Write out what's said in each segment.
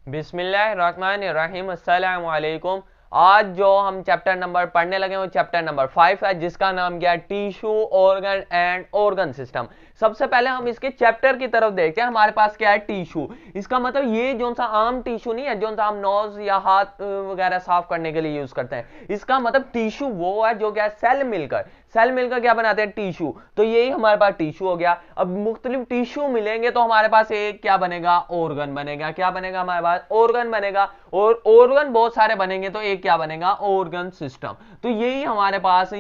बिस्मिल्लाहिर्रहमानिर्रहीम अस्सलाम वालेकुम। आज जो हम चैप्टर नंबर पढ़ने लगे वो चैप्टर नंबर 5 है, जिसका नाम क्या है, tissue organ and organ system. सबसे पहले हम इसके चैप्टर की तरफ देखते हैं। हमारे पास क्या है, टिश्यू। इसका मतलब ये जो सा आम टिश्यू नहीं है, जो सा हम नोज या हाथ वगैरह साफ करने के लिए यूज करते हैं। इसका मतलब टिश्यू वो है जो क्या है, सेल मिलकर क्या बनाते हैं, टिश्यू। तो यही हमारे पास टिश्यू हो गया। अब मुख्तलिफ टिश्यू मिलेंगे तो हमारे पास एक क्या बनेगा, ऑर्गन बनेगा। क्या बनेगा, हमारे पास ऑर्गन बनेगा। और ऑर्गन बहुत सारे बनेंगे तो एक क्या बनेगा, ऑर्गन सिस्टम। तो यही हमारे पास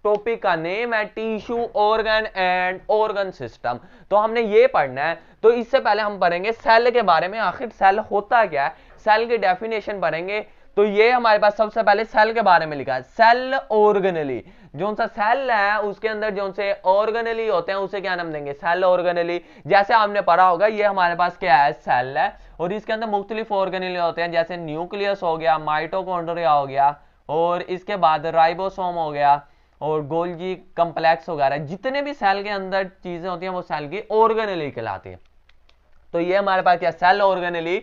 टॉपिक का नेम है, tissue organ and organ system. तो हमने ये पढ़ना है। तो इससे पहले हम पढ़ेंगे सेल के बारे में, आखिर सेल होता क्या है, सेल की डेफिनेशन पढ़ेंगे। तो ये हमारे पास सबसे पहले सेल के बारे में लिखा है, सेल ऑर्गेनेली। जो सा सेल है उसके अंदर जो से ऑर्गेनेली होते हैं उसे क्या नाम देंगे, सेल ऑर्गेनेली। जैसे आपने पढ़ा होगा, ये हमारे पास क्या है, सेल है। और इसके अंदर मुख्तलिफ ऑर्गेनेली होते हैं, जैसे न्यूक्लियस हो गया, माइटोकॉन्ड्रिया हो गया, और इसके बाद राइबोसोम हो गया, और गोल्गी कम्प्लेक्स वगैरह। जितने भी सेल के अंदर चीजें होती हैं वो सेल की ऑर्गेनेली कहलाती है। तो ये हमारे पास क्या, cell organelle.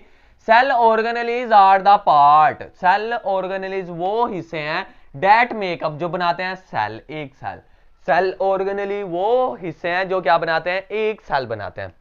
Cell organelles are the part, cell organelles वो हिस्से हैं डेट मेकअप, जो बनाते हैं सेल, एक सेल। सेल ऑर्गेनेली वो हिस्से हैं जो क्या बनाते हैं, एक सेल बनाते हैं।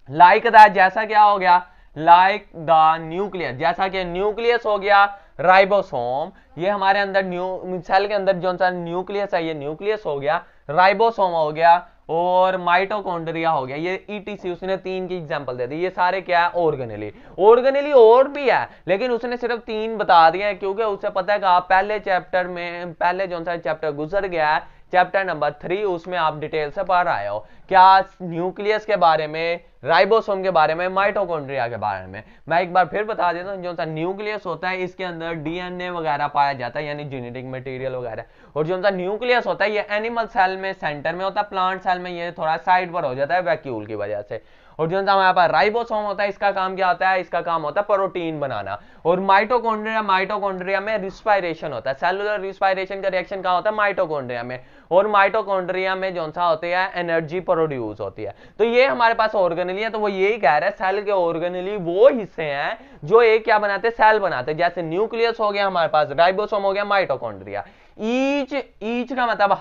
लाइक दैट, जैसा क्या हो गया, लाइक द न्यूक्लियस, जैसा कि न्यूक्लियस हो गया, राइबोसोम। ये हमारे अंदर सेल के अंदर जो सा न्यूक्लियस है, ये न्यूक्लियस हो गया, राइबोसोम हो गया, और माइटोकॉन्ड्रिया हो गया। ये ईटीसी, उसने 3 की एग्जांपल दे दी। ये सारे क्या है, ऑर्गेनेली। ऑर्गेनेली और भी है, लेकिन उसने सिर्फ 3 बता दिए हैं, क्योंकि उसे पता है कि आप पहले चैप्टर में, पहले जो सा चैप्टर गुजर गया है, चैप्टर नंबर 3, उसमें आप डिटेल से पढ़ रहे हो क्या, न्यूक्लियस के बारे में, राइबोसोम के बारे में, माइटोकॉन्ड्रिया के बारे में। मैं एक बार फिर बता देता हूं, जो सा न्यूक्लियस होता है इसके अंदर डीएनए वगैरह पाया जाता है, यानी जेनेटिक मटेरियल वगैरह। और जो सा न्यूक्लियस होता है ये एनिमल सेल में सेंटर में होता है, प्लांट सेल में ये थोड़ा साइड पर हो जाता है वैक्यूल की वजह से। और जो हमारे पास राइबोसोम होता है, इसका काम क्या होता है, इसका काम होता है प्रोटीन बनाना। और माइटोकॉन्ड्रिया में रिस्पायरेशन होता है, सेलुलर रिस्पायरेशन का रिएक्शन कहां होता है, माइटोकॉन्ड्रिया में। और माइटोकॉन्ड्रिया में जो सा होती है, एनर्जी प्रोड्यूस होती है। तो ये हमारे पास ऑर्गेनेली है। तो वो यही कह रहा है, सेल के ऑर्गेनेली वो हिस्से हैं जो एक क्या बनाते हैं, सेल बनाते हैं। जैसे न्यूक्लियस हो गया हमारे पास, राइबोसोम हो गया, माइटोकॉन्ड्रिया। ईच का मतलब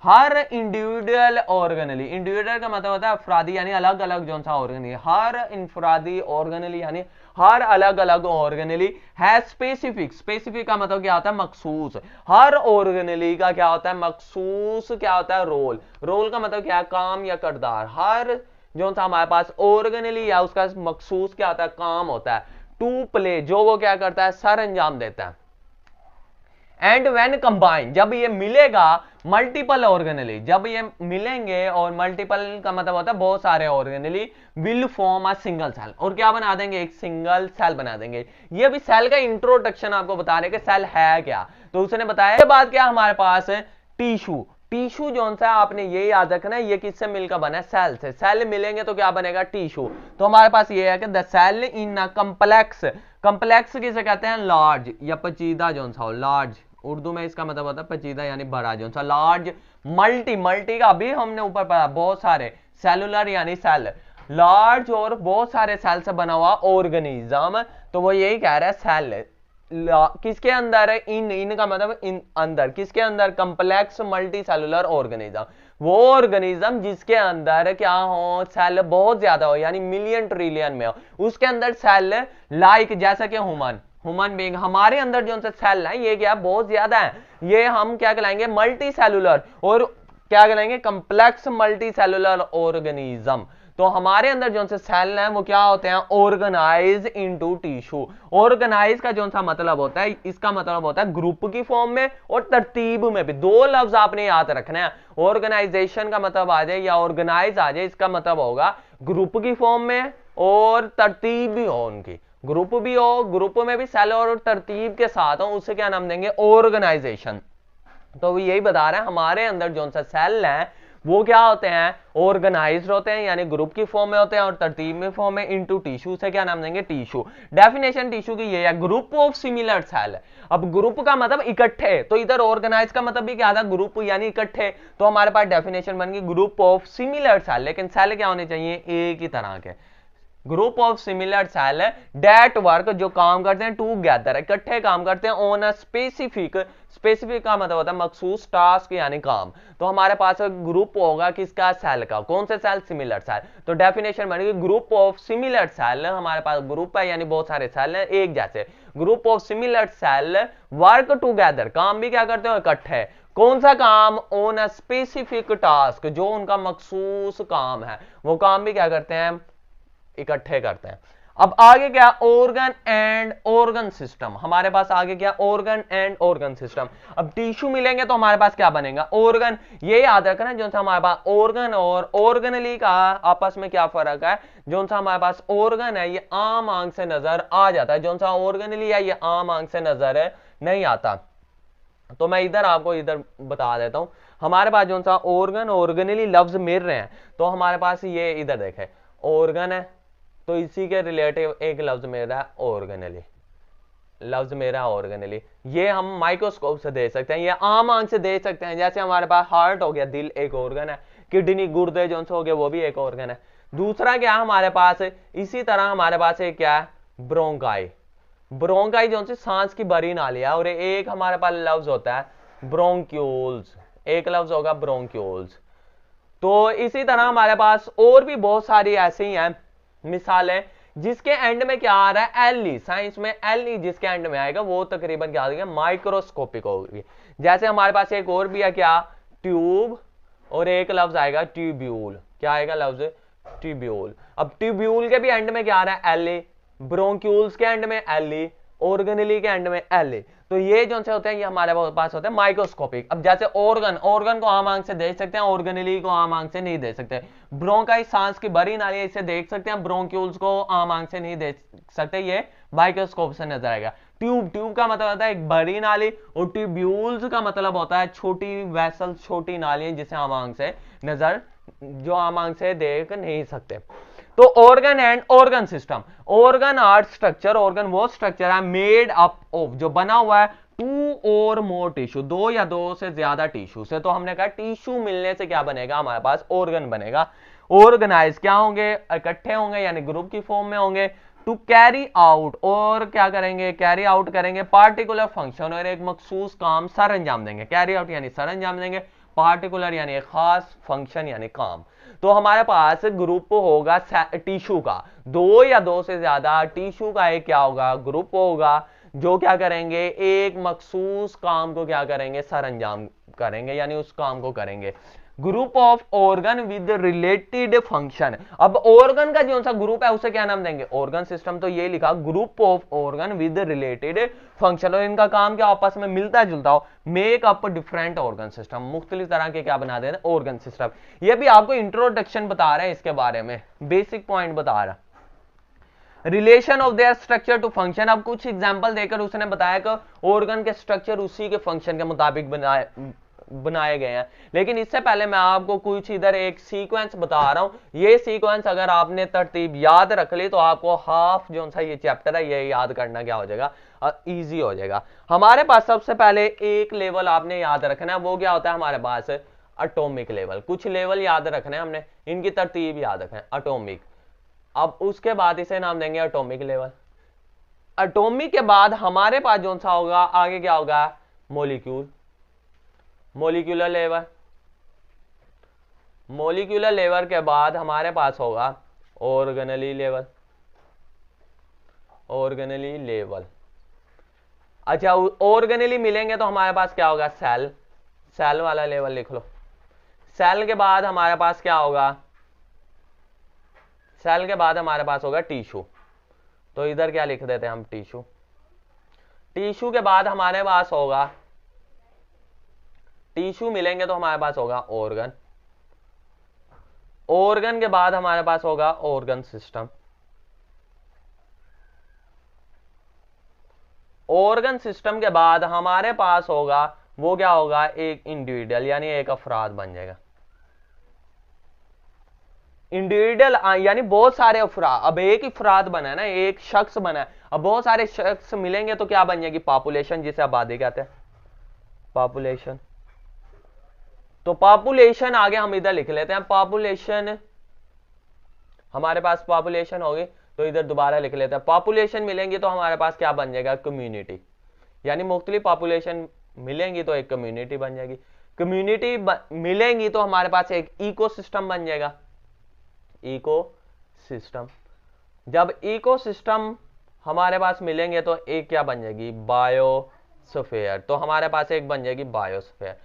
हर इंडिविजुअल ऑर्गेनेली, इंडिविजुअल का मतलब होता है अफरादी, यानी अलग अलग जो सा ऑर्गेनेली, हर इंफरादी ऑर्गेनेली यानी हर अलग अलग ऑर्गेनेली है स्पेसिफिक। स्पेसिफिक का मतलब क्या होता है, मखसूस। हर ऑर्गेनेली का क्या होता है, मखसूस क्या होता है, रोल। रोल का मतलब क्या है, काम या किरदार। हर जो सा हमारे पास ऑर्गेनेली है उसका मखसूस क्या होता है, काम होता है। टू प्ले, जो वो क्या करता है, सर अंजाम देता है। एंड व्हेन कंबाइन, जब ये मिलेगा मल्टीपल ऑर्गेनेली, जब ये मिलेंगे, और मल्टीपल का मतलब होता है बहुत सारे organelle, will form a single cell, और क्या बना देंगे, एक सिंगल सेल बना देंगे। ये भी सेल का इंट्रोडक्शन आपको बता रहे कि सेल है क्या। तो उसने बताया, बाद क्या हमारे पास टिश्यू। टिश्यू जो सा आपने ये याद रखना है, ये किससे मिलकर बना है, सेल से। सेल मिलेंगे तो क्या बनेगा, टिश्यू। तो हमारे पास ये है कि the cell in a complex, complex किसे कहते हैं, लार्ज या पेचीदा जो सा हो, लार्ज। उर्दू में इसका मतलब होता है पेचीदा यानी बड़ा जो सा, लार्ज। मल्टी का भी हमने ऊपर पढ़ा, बहुत सारे, सेलुलर यानी सेल, लार्ज और बहुत सारे सेल से बना हुआ ऑर्गेनिज्म। तो वो यही कह रहा है, सेल किसके अंदर है, इन का मतलब इन अंदर, किसके अंदर, कंप्लेक्स मल्टी सेलुलर ऑर्गेनिज्म। वो ऑर्गेनिज्म जिसके अंदर क्या हो, सेल बहुत ज्यादा हो, यानी मिलियन ट्रिलियन में हो, उसके अंदर सेल लाइक, जैसा कि ह्यूमन बीइंग, हमारे अंदर जो सेल है ये क्या बहुत ज्यादा है। ये हम क्या कहलाएंगे, मल्टी सेलुलर, और क्या कहलाएंगे, कंप्लेक्स मल्टी सेलुलर ऑर्गेनिज्म। तो हमारे अंदर जो से सेल हैं वो क्या होते हैं, ऑर्गेनाइज इनटू टिश्यू। ऑर्गेनाइज का जो सा मतलब होता है, इसका मतलब होता है ग्रुप की फॉर्म में और तरतीब में भी। 2 लफ्ज आपने याद रखना है, ऑर्गेनाइजेशन का मतलब आ जाए या ऑर्गेनाइज आ जाए, इसका मतलब होगा ग्रुप की फॉर्म में और तरतीब भी हो उनकी, ग्रुप भी हो, ग्रुप में भी सेल और तरतीब के साथ हो, उसे क्या नाम देंगे, ऑर्गेनाइजेशन। तो यही बता रहे हैं, हमारे अंदर जो सा सेल है वो क्या होते हैं, ऑर्गेनाइज्ड होते हैं, यानी ग्रुप की फॉर्म में होते हैं, और तरतीब में फॉर्म में, इनटू टिश्यू से क्या नाम देंगे, टिश्यू। डेफिनेशन टिश्यू की ये है, ग्रुप ऑफ सिमिलर सेल। अब ग्रुप का मतलब इकट्ठे, तो इधर ऑर्गेनाइज का मतलब भी क्या था, ग्रुप यानी इकट्ठे। तो हमारे पास डेफिनेशन बन गई, ग्रुप ऑफ सिमिलर सेल। लेकिन सेल क्या होने चाहिए, एक ही तरह के, group of similar cell that work, जो काम करते हैं टूगेदर, इकट्ठे काम करते हैं ऑन अ स्पेसिफिक, स्पेसिफिक का मतलब होता है मखसूस टास्क यानी काम। तो हमारे पास ग्रुप होगा किसका, सेल का। कौन से सेल, सिमिलर सेल। तो डेफिनेशन बनेगी ग्रुप ऑफ सिमिलर सेल, हमारे पास ग्रुप है यानी बहुत सारे सेल हैं एक जैसे। Group of similar cell work together, काम भी क्या करते हो, इकट्ठे। कौन सा काम, ऑन अ स्पेसिफिक टास्क, जो उनका मखसूस काम है वो काम भी क्या करते हैं, इकट्ठे करते हैं। अब आगे क्या, ऑर्गन एंड ऑर्गन सिस्टम। हमारे पास आगे क्या, ऑर्गन एंड ऑर्गन सिस्टम। अब टिश्यू मिलेंगे तो हमारे पास क्या बनेगा, ऑर्गन। ये याद रखना जो सा हमारे पास ऑर्गन और ऑर्गनली का आपस में क्या फर्क है। जो सा हमारे पास ऑर्गन है ये आम आंख से नजर आ जाता है, जो सा ऑर्गनली है ये आम आंख से नजर नहीं आता। तो मैं इधर आपको इधर बता देता हूं। हमारे पास जो सा ऑर्गन ऑर्गनली लफ्ज मिल रहे हैं, तो हमारे पास ये इधर देखे ऑर्गन है, तो इसी के रिलेटिव एक लफ्ज मेरा है ऑर्गेनली, लफ्ज मेरा ऑर्गेनली। ये हम माइक्रोस्कोप से देख सकते हैं, ये आम आंख से देख सकते हैं। जैसे हमारे पास हार्ट हो गया, दिल एक ऑर्गन है, किडनी गुर्दे जो हो गए वो भी एक ऑर्गन है। दूसरा क्या हमारे पास, इसी तरह हमारे पास एक क्या है, ब्रोंकाई। ब्रोंकाई जो सांस की बड़ी नाली है। और एक हमारे पास लफ्ज होता है ब्रोंक्यूल्स, एक लफ्ज होगा ब्रोंक्यूल्स। तो इसी तरह हमारे पास और भी बहुत सारी ऐसी हैं मिसालें, जिसके एंड में क्या आ रहा है, एल, साइंस में एल जिसके एंड में आएगा वो तकरीबन क्या आएगा, माइक्रोस्कोपिक होगी। जैसे हमारे पास एक और भी है क्या, ट्यूब, और एक लफ्ज आएगा ट्यूब्यूल। क्या आएगा लफ्ज, ट्यूब्यूल। अब ट्यूब्यूल के भी एंड में क्या आ रहा है, एल, ब्रोंक्यूल्स के एंड में एल, ऑर्गेनली के एंड में एल। तो ये जो से होते हैं ये हमारे पास होते हैं माइक्रोस्कोपिक। अब जैसे ऑर्गन, ऑर्गन को आम आंख से देख सकते हैं, ऑर्गेनली को आम आंख से नहीं देख सकते। ब्रोंकाई सांस की बड़ी नाली, इसे देख सकते हैं, ब्रोंक्यूल्स को आम आंख से नहीं देख सकते, ये माइक्रोस्कोप से नजर आएगा। ट्यूब, ट्यूब का मतलब होता है एक बड़ी नाली, और ट्यूब्यूल्स का मतलब होता है छोटी वेसल, छोटी नाली जिसे आम आंख से नजर, जो आम आंख से देख नहीं सकते। तो organ and organ system, organ art structure, organ वो स्ट्रक्चर है मेड अप ऑफ, जो बना हुआ है टू और मोर टिश्यू, दो या दो से ज्यादा टिश्यू से। तो हमने कहा टिश्यू मिलने से क्या बनेगा, हमारे पास ऑर्गन बनेगा। ऑर्गेनाइज क्या होंगे, इकट्ठे होंगे यानी ग्रुप की फॉर्म में होंगे। टू कैरी आउट, और क्या करेंगे, कैरी आउट करेंगे पार्टिकुलर फंक्शन, और एक मखसूस काम सर अंजाम देंगे। कैरी आउट यानी सर अंजाम देंगे, पार्टिकुलर यानी एक खास, फंक्शन यानी काम। तो हमारे पास ग्रुप होगा टिश्यू का, दो या दो से ज्यादा टिश्यू का एक क्या होगा, ग्रुप होगा, जो क्या करेंगे, एक मखसूस काम को क्या करेंगे, सर अंजाम करेंगे यानी उस काम को करेंगे। Group of organ with related function. अब ऑर्गन का जो सा ग्रुप है उसे क्या नाम देंगे, ऑर्गन सिस्टम। तो ये लिखा group of organ with related function, और इनका काम क्या आपस में मिलता जुलता हो, make up different organ system, मुख्तलिफ तरह के क्या बना देना ऑर्गन सिस्टम। ये भी आपको इंट्रोडक्शन बता रहा है, इसके बारे में बेसिक पॉइंट बता रहा है। Relation of their structure to function. अब कुछ एग्जांपल देकर उसने बताया कि ऑर्गन के स्ट्रक्चर उसी के फंक्शन के मुताबिक बनाए गए हैं। लेकिन इससे पहले मैं आपको कुछ इधर एक सीक्वेंस बता रहा हूं। ये सीक्वेंस अगर आपने तरतीब याद रख ली तो आपको हाफ जो सा ये चैप्टर है ये याद करना क्या हो जाएगा, इजी हो जाएगा। हमारे पास सबसे पहले एक लेवल आपने याद रखना है, वो क्या होता है हमारे पास, एटॉमिक लेवल। कुछ लेवल याद रखने हैं हमने, इनकी तरतीब याद रखना है, एटॉमिक। अब उसके बाद इसे नाम देंगे एटॉमिक लेवल। एटॉमिक के बाद हमारे पास जो सा होगा आगे क्या होगा, molecule, molecular level. Molecular level के बाद हमारे पास होगा ऑर्गेनली लेवल, ऑर्गेनली लेवल। अच्छा ऑर्गेनली मिलेंगे तो हमारे पास क्या होगा, सेल, सेल वाला लेवल लिख लो। सेल के बाद हमारे पास क्या होगा, सेल के बाद हमारे पास होगा टिश्यू। तो इधर क्या लिख देते हैं हम, टिश्यू। टिश्यू के बाद हमारे पास होगा, टिश्यू मिलेंगे तो हमारे पास होगा ऑर्गन। ऑर्गन के बाद हमारे पास होगा ऑर्गन सिस्टम। ऑर्गन सिस्टम के बाद हमारे पास होगा, वो क्या होगा, एक इंडिविजुअल यानी एक अफराद बन जाएगा। इंडिविजुअल यानी बहुत सारे अफराद। अब एक ही अफराद बना है ना, एक शख्स बना है। अब बहुत सारे शख्स मिलेंगे तो क्या बन जाएगी, पॉपुलेशन, जिसे आबादी कहते हैं, पॉपुलेशन। तो पॉपुलेशन आगे हम इधर लिख लेते हैं, पॉपुलेशन हमारे पास पॉपुलेशन होगी, तो इधर दोबारा लिख लेते हैं। पॉपुलेशन मिलेंगी तो हमारे पास क्या बन जाएगा, कम्युनिटी, यानी मुख्तलिफ पॉपुलेशन मिलेंगी तो एक कम्युनिटी बन जाएगी। कम्युनिटी मिलेंगी तो हमारे पास एक इकोसिस्टम बन जाएगा, इकोसिस्टम। जब इकोसिस्टम हमारे पास मिलेंगे तो एक क्या बन जाएगी, बायोस्फीयर। तो हमारे पास एक बन जाएगी बायोस्फीयर।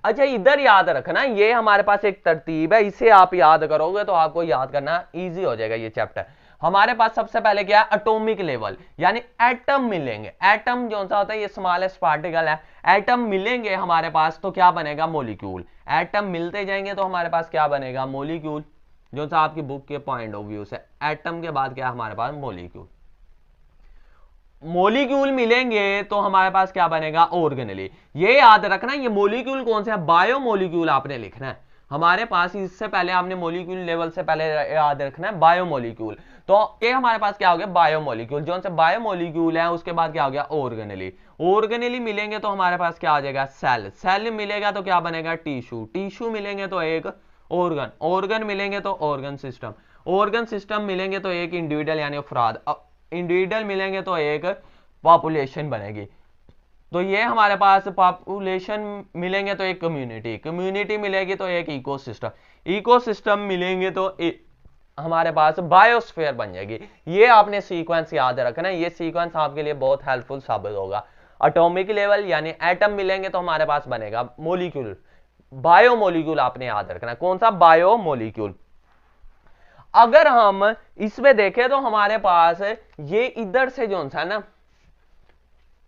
अच्छा, इधर याद रखना, ये हमारे पास एक तरतीब है, इसे आप याद करोगे तो आपको याद करना इजी हो जाएगा ये चैप्टर। हमारे पास सबसे पहले क्या है, एटॉमिक लेवल, यानी एटम मिलेंगे। एटम जो सा होता है ये स्मॉलेस्ट पार्टिकल है। एटम मिलेंगे हमारे पास तो क्या बनेगा, मॉलिक्यूल। एटम मिलते जाएंगे तो हमारे पास क्या बनेगा, मॉलिक्यूल। जो सा आपकी बुक के पॉइंट ऑफ व्यू से एटम के बाद क्या हमारे पास, मॉलिक्यूल। मॉलिक्यूल मिलेंगे तो हमारे पास क्या बनेगा, ऑर्गेनेली। ये याद रखना, ये मॉलिक्यूल कौन से है, बायो मॉलिक्यूल आपने लिखना है हमारे पास। इससे पहले आपने मॉलिक्यूल लेवल से पहले याद रखना है बायो मॉलिक्यूल। तो ये हमारे पास क्या हो गया, बायो मॉलिक्यूल। जो से बायो मॉलिक्यूल है उसके बाद क्या हो गया, ऑर्गेनेली। ऑर्गेनेली मिलेंगे तो हमारे पास क्या आ जाएगा, सेल। सेल मिलेगा तो क्या बनेगा, टिश्यू। टिश्यू मिलेंगे तो एक ऑर्गन। ऑर्गन मिलेंगे तो ऑर्गन सिस्टम। ऑर्गन सिस्टम मिलेंगे तो एक इंडिविजुअल यानी अफराद। इंडिविजुअल मिलेंगे तो एक पॉपुलेशन बनेगी। तो ये हमारे पास पॉपुलेशन मिलेंगे तो एक कम्युनिटी। कम्युनिटी मिलेगी तो एक इकोसिस्टम। इकोसिस्टम मिलेंगे तो हमारे पास बायोस्फीयर बन जाएगी। ये आपने सीक्वेंस याद रखना है, ये सीक्वेंस आपके लिए बहुत हेल्पफुल साबित होगा। एटॉमिक लेवल यानी एटम मिलेंगे तो हमारे पास बनेगा मॉलिक्यूल। बायो मॉलिक्यूल आपने याद रखना है, कौन सा, बायो मॉलिक्यूल। अगर हम इसमें देखें तो हमारे पास ये इधर से जो सा ना,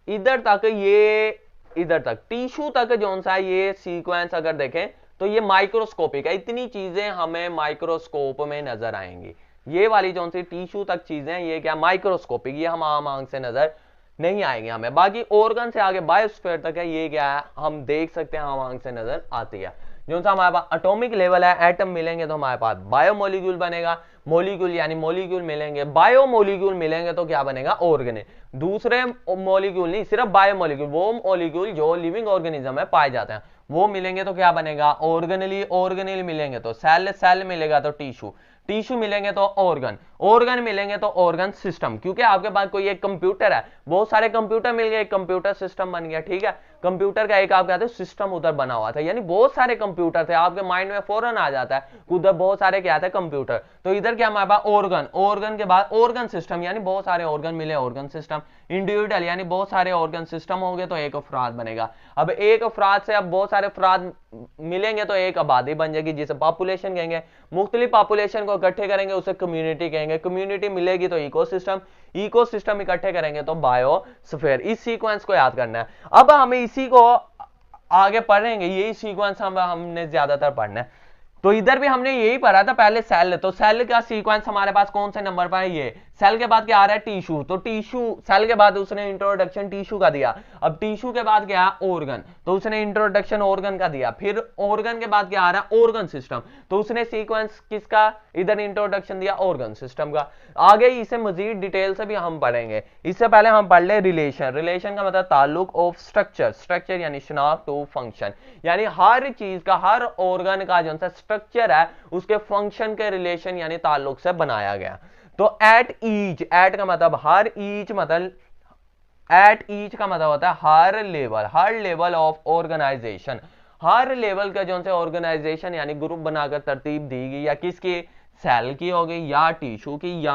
इधर तक, ये इधर तक टिश्यू तक जो सा ये सीक्वेंस अगर देखें तो ये माइक्रोस्कोपिक है। इतनी चीजें हमें माइक्रोस्कोप में नजर आएंगी। ये वाली जो सी टिश्यू तक चीजें ये क्या, माइक्रोस्कोपिक, ये हम आम आंख से नजर नहीं आएंगे हमें। बाकी ऑर्गन से आगे बायोस्फीयर तक है, ये क्या है, हम देख सकते हैं, आम आंख से नजर आती है। जो सा हमारे पास एटॉमिक लेवल है, एटम मिलेंगे तो हमारे पास बायो मॉलिक्यूल बनेगा। मॉलिक्यूल यानी मॉलिक्यूल मिलेंगे, बायो मॉलिक्यूल मिलेंगे तो क्या बनेगा, ऑर्गेनिक। दूसरे मॉलिक्यूल नहीं, सिर्फ बायो मॉलिक्यूल, वो मॉलिक्यूल जो लिविंग ऑर्गेनिज्म में पाए जाते हैं, वो मिलेंगे तो क्या बनेगा, ऑर्गेनली। ऑर्गेनली मिलेंगे तो सेल। सेल मिलेगा तो टिश्यू। टिश्यू मिलेंगे तो ऑर्गन। ऑर्गन मिलेंगे तो ऑर्गन सिस्टम। क्योंकि आपके पास कोई एक कंप्यूटर है, बहुत सारे कंप्यूटर मिल गए, एक कंप्यूटर सिस्टम बन गया। ठीक है, कंप्यूटर का एक आप कहते हो सिस्टम उधर बना हुआ था, यानी बहुत सारे कंप्यूटर थे। आपके माइंड में फौरन आ जाता है उधर बहुत सारे क्या थे, कंप्यूटर। तो इधर क्या हमारे पास, ऑर्गन। ऑर्गन के बाद ऑर्गन सिस्टम, यानी बहुत सारे ऑर्गन मिले, ऑर्गन सिस्टम। इंडिविजुअल यानी बहुत सारे ऑर्गन सिस्टम हो गए तो एक अफराद बनेगा। अब एक अफराद से अब बहुत सारे अफराद मिलेंगे तो एक आबादी बन जाएगी, जिसे पॉपुलेशन कहेंगे। मुख्तलिफ पॉपुलेशन को इकट्ठे करेंगे उसे कम्युनिटी कहेंगे। कम्युनिटी मिलेगी तो इकोसिस्टम। इकोसिस्टम इकट्ठे करेंगे तो बायोस्फीयर। इस सीक्वेंस को याद करना है। अब हमें इसी को आगे पढ़ेंगे, यही सीक्वेंस हमने ज्यादातर पढ़ना है। तो इधर भी हमने यही पढ़ा था पहले, सेल। तो सेल का सीक्वेंस हमारे पास कौन से नंबर पर है, ये। सेल के बाद क्या आ रहा है, टिश्यू। तो टिश्यू, सेल के बाद उसने इंट्रोडक्शन टिश्यू का दिया। अब टिश्यू के बाद क्या है, ऑर्गन, तो उसने इंट्रोडक्शन ऑर्गन का दिया। फिर ऑर्गन के बाद क्या आ रहा है, ऑर्गन सिस्टम, तो उसने सीक्वेंस किसका, इधर इंट्रोडक्शन दिया, ऑर्गन सिस्टम का। आगे इसे मजीद डिटेल से भी हम पढ़ेंगे। इससे पहले हम पढ़ ले रिलेशन। रिलेशन का मतलब ताल्लुक ऑफ स्ट्रक्चर। स्ट्रक्चर यानी शनाख्त टू फंक्शन, यानी हर चीज का, हर ऑर्गन का जो स्ट्रक्चर है उसके फंक्शन के रिलेशन यानी ताल्लुक से बनाया गया। तो एट ईच, एट का मतलब हर, ईच मतलब, एट ईच का मतलब होता है हर लेवल। हर लेवल ऑफ ऑर्गेनाइजेशन, हर लेवल का जो से ऑर्गेनाइजेशन यानी ग्रुप बनाकर तरतीब दी गई, या किसकी, सेल की हो गई, या टिश्यू की,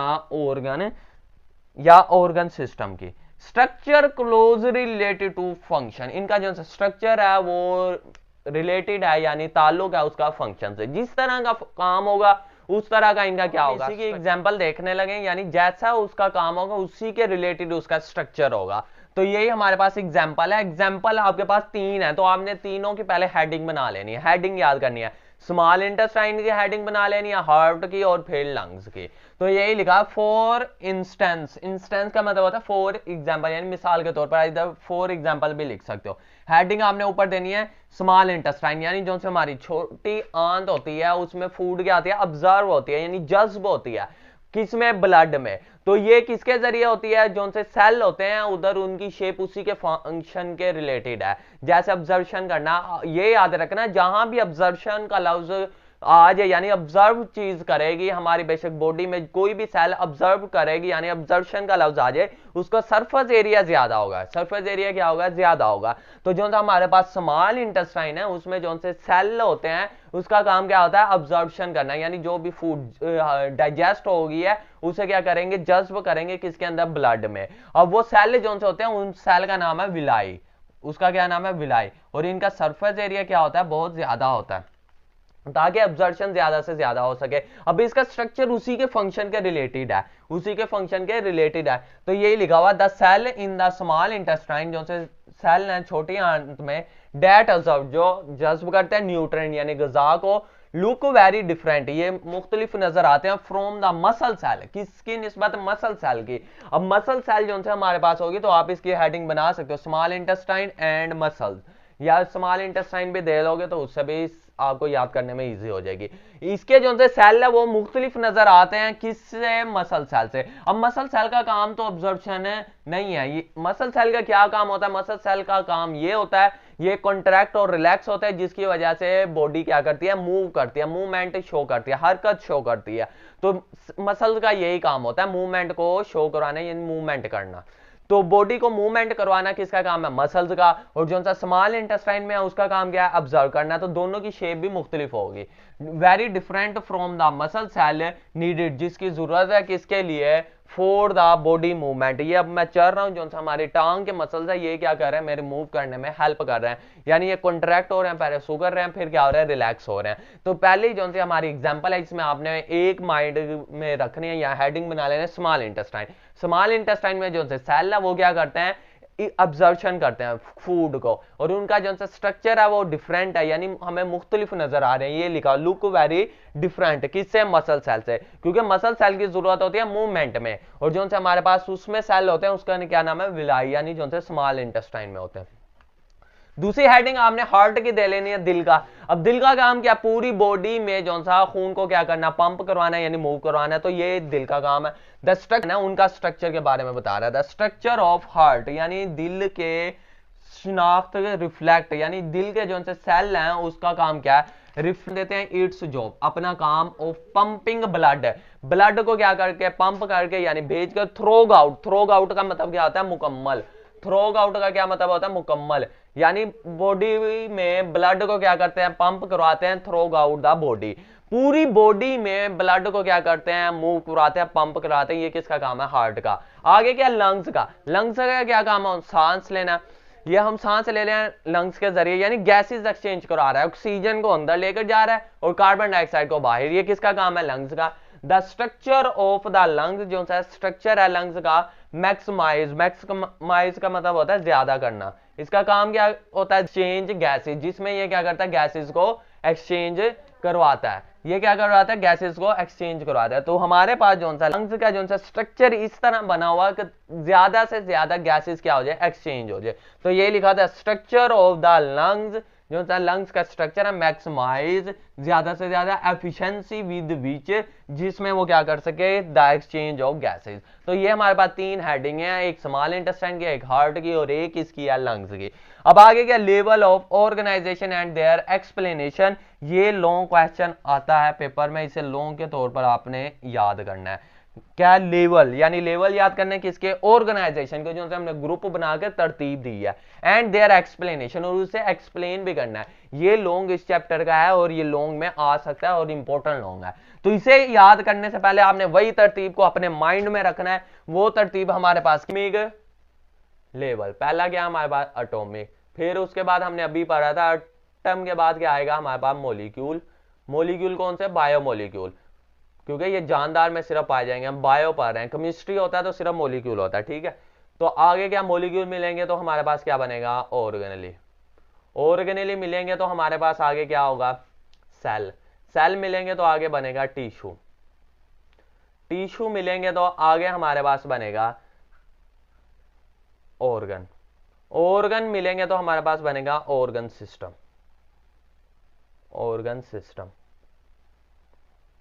या ऑर्गन सिस्टम की। Structure closely related to function, इनका जो स्ट्रक्चर है वो रिलेटेड है यानी ताल्लुक है उसका फंक्शन से। जिस तरह का काम होगा उस तरह का इनका क्या होगा, इसी की एग्जांपल देखने लगे, यानी जैसा उसका काम होगा उसी के रिलेटेड उसका स्ट्रक्चर होगा। तो यही हमारे पास एग्जांपल है। एग्जांपल आपके पास 3 है, तो आपने तीनों की पहले हेडिंग बना लेनी है, हेडिंग याद करनी है। स्मॉल इंटेस्टाइन की हेडिंग बना लेनी है, हार्ट की और फिर लंग्स की। तो यही लिखा, फॉर इंस्टेंस। इंस्टेंस का मतलब होता है फॉर एग्जांपल, यानी मिसाल के तौर पर। इधर फॉर एग्जांपल भी लिख सकते हो। हेडिंग आपने ऊपर देनी है स्मॉल इंटेस्टाइन, यानी जो से हमारी छोटी आंत होती है उसमें फूड क्या होती है, ऑब्जर्व होती है, यानी जज्ब होती है, किसमें, ब्लड में। तो ये किसके जरिए होती है, जो से सेल होते हैं उधर उनकी शेप उसी के फंक्शन के रिलेटेड है। जैसे ऑब्जर्वेशन करना, ये याद रखना, जहां भी ऑब्जर्वेशन का लफ्ज आज यानी ऑब्जर्व चीज करेगी हमारी बेसिक बॉडी में, कोई भी सेल ऑब्जर्व करेगी यानी ऑब्जर्वेशन का लफ्ज आ जाए, उसका सरफेस एरिया ज्यादा होगा। सरफेस एरिया क्या होगा? ज्यादा होगा। तो जो हमारे पास स्मॉल इंटेस्टाइन है उसमें जो से सेल होते हैं उसका काम क्या होता है? ऑब्जर्वेशन करना, यानी जो भी फूड डाइजेस्ट होगी है उसे क्या करेंगे? जज्ब करेंगे किसके अंदर? ब्लड में। अब वो सेल जो से होते हैं उन सेल का नाम है विलाई, उसका क्या नाम है? विलाई। और इनका सरफेस एरिया क्या होता है? बहुत ज्यादा होता है, ताकि एब्जॉर्प्शन ज्यादा से ज्यादा हो सके। अब इसका स्ट्रक्चर उसी के फंक्शन के रिलेटेड है, उसी के फंक्शन के रिलेटेड है। तो यही लिखा हुआ the cell in the small intestine, जो से सेल है छोटी आंत में, डेट अब्जॉर्ब जो जज्ब करते हैं न्यूट्रिएंट यानी ग़िज़ा को, लुक वेरी डिफरेंट ये मुख्तलिफ नजर आते हैं फ्रॉम द मसल सेल, किसकी निस्बत? मसल सेल की। अब मसल सेल जो से हमारे पास होगी तो आप इसकी हेडिंग बना सकते हो स्मॉल इंटेस्टाइन एंड मसल्स, या स्मॉल इंटेस्टाइन भी दे दोगे तो उससे भी आपको याद करने में इजी हो जाएगी। इसके जो से सेल है वो मुख्तलिफ नजर आते हैं, किससे? मसल सेल से। अब मसल सेल का काम तो ऑब्जर्वेशन नहीं है, ये मसल सेल का क्या काम होता है? मसल सेल का काम ये होता है, ये कॉन्ट्रैक्ट और रिलैक्स होता है, जिसकी वजह से बॉडी क्या करती है? मूव करती है, मूवमेंट शो करती है, हरकत शो करती है। तो मसल का यही काम होता है, मूवमेंट को शो कराना, यानी मूवमेंट करना। तो बॉडी को मूवमेंट करवाना किसका काम है? मसल्स का। और जो सा स्मॉल इंटेस्टाइन में है उसका काम क्या है? ऑब्जर्व करना। तो दोनों की शेप भी मुख्तलिफ होगी, very different from the muscle cell needed, जिसकी जरूरत है किसके लिए? For the body movement. ये अब मैं चल रहा हूं, जो हमारी टांग के मसल्स है ये क्या कर रहे हैं? मेरे मूव करने में हेल्प कर रहे हैं, यानी ये कॉन्ट्रैक्ट हो रहे हैं, पहले सुगर रहे हैं, फिर क्या हो रहा है? रिलैक्स हो रहे हैं। तो पहले जो से हमारी एग्जांपल है इसमें आपने एक माइंड में रखनी है या हेडिंग बना लेना स्मॉल इंटेस्टाइन। स्मॉल इंटेस्टाइन में जो से सेल है वो क्या करते हैं? ऑब्जर्वेशन करते हैं फूड को, और उनका जो स्ट्रक्चर है वो डिफरेंट है, यानी हमें मुख्तलिफ नजर आ रहे हैं। ये लिखा लुक वेरी डिफरेंट, किससे? मसल सेल से, क्योंकि मसल सेल की जरूरत होती है मूवमेंट में, और जो हमारे पास उसमें सेल होते हैं उसका क्या नाम है? विलाई, यानी जो स्मॉल इंटेस्टाइन में होते हैं। दूसरी हेडिंग आपने हार्ट की दे लेनी है, दिल का। अब दिल का काम क्या? पूरी बॉडी में जो सा खून को क्या करना? पंप करवाना है, यानी मूव करवाना है। तो ये दिल का काम है। द स्ट्रक्चर उनका स्ट्रक्चर के बारे में बता रहा है, द स्ट्रक्चर ऑफ हार्ट, यानी दिल के शिनाख्त रिफ्लेक्ट, यानी दिल के जो से सेल हैं उसका काम क्या है? रिफ्लेक्ट देते हैं इट्स जॉब, अपना काम ऑफ पंपिंग ब्लड, ब्लड को क्या करके? पंप करके, यानी भेज कर थ्रोग आउट। थ्रोग आउट का मतलब क्या होता है? मुकम्मल। थ्रोग आउट का क्या मतलब होता है? मुकम्मल। यानी बॉडी में ब्लड को क्या करते हैं? पंप करवाते हैं, थ्रोग आउट द बॉडी। पूरी बॉडी में ब्लड को क्या करते हैं? मूव करवाते हैं, पंप कराते हैं। ये किसका काम है? हार्ट का। आगे क्या? लंग्स का। लंग्स का क्या काम है? सांस लेना। ये हम सांस ले रहे हैं लंग्स के जरिए, यानी गैसेस एक्सचेंज करा रहा है, ऑक्सीजन को अंदर लेकर जा रहा है और कार्बन डाइऑक्साइड को बाहर। ये किसका काम है? लंग्स का। The structure of the lungs, जो सा स्ट्रक्चर है लंग्स का, मैक्सिमाइज। मैक्सिमाइज का मतलब होता है ज्यादा करना। इसका काम क्या होता है? एक्सचेंज गैसेज, जिसमें ये क्या करता है? गैसेज को एक्सचेंज करवाता है। ये क्या करवाता है? गैसेस को एक्सचेंज करवाता है। तो हमारे पास जो सा लंग्स का जो सा स्ट्रक्चर इस तरह बना हुआ कि ज्यादा से ज्यादा गैसेस क्या हो जाए? एक्सचेंज हो जाए। तो ये लिखा था स्ट्रक्चर ऑफ द लंग्स, जो सा लंग्स का स्ट्रक्चर है मैक्सिमाइज, ज्यादा से ज्यादा एफिशिएंसी विद विच, जिसमें वो क्या कर सके? The exchange of gases. तो ये हमारे पास तीन हेडिंग है, एक स्मॉल इंटेस्टाइन की, एक हार्ट की और एक इसकी है लंग्स की। अब आगे क्या? Level of organization and their explanation. ये लॉन्ग क्वेश्चन आता है पेपर में, इसे लॉन्ग के तौर पर आपने याद करना है। क्या? लेवल, यानी लेवल याद करने किसके? ऑर्गेनाइजेशन के, जो हमने ग्रुप बनाकर तरतीब दी है, एंड देयर एक्सप्लेनेशन, और उसे एक्सप्लेन भी करना है। ये लॉन्ग इस चैप्टर का है और ये लॉन्ग में आ सकता है और इंपॉर्टेंट लॉन्ग है। तो इसे याद करने से पहले आपने वही तरतीब को अपने माइंड में रखना है। वो तरतीब हमारे पास लेवल, पहला क्या हमारे पास? एटॉमिक। फिर उसके बाद हमने अभी पढ़ा था एटम के बाद क्या आएगा हमारे पास? मॉलिक्यूल। मॉलिक्यूल कौन से? बायोमॉलिक्यूल, क्योंकि ये जानदार में सिर्फ पाए जाएंगे, हम बायो पढ़ रहे हैं। केमिस्ट्री होता है तो सिर्फ मॉलिक्यूल होता है, ठीक है। तो आगे क्या? मॉलिक्यूल मिलेंगे तो हमारे पास क्या बनेगा? ऑर्गेनेली। ऑर्गेनेली मिलेंगे तो हमारे पास आगे क्या होगा? सेल। सेल मिलेंगे तो आगे बनेगा टिश्यू। टिश्यू मिलेंगे तो आगे हमारे पास बनेगा ऑर्गन। ऑर्गन मिलेंगे तो हमारे पास बनेगा organ system. Organ system.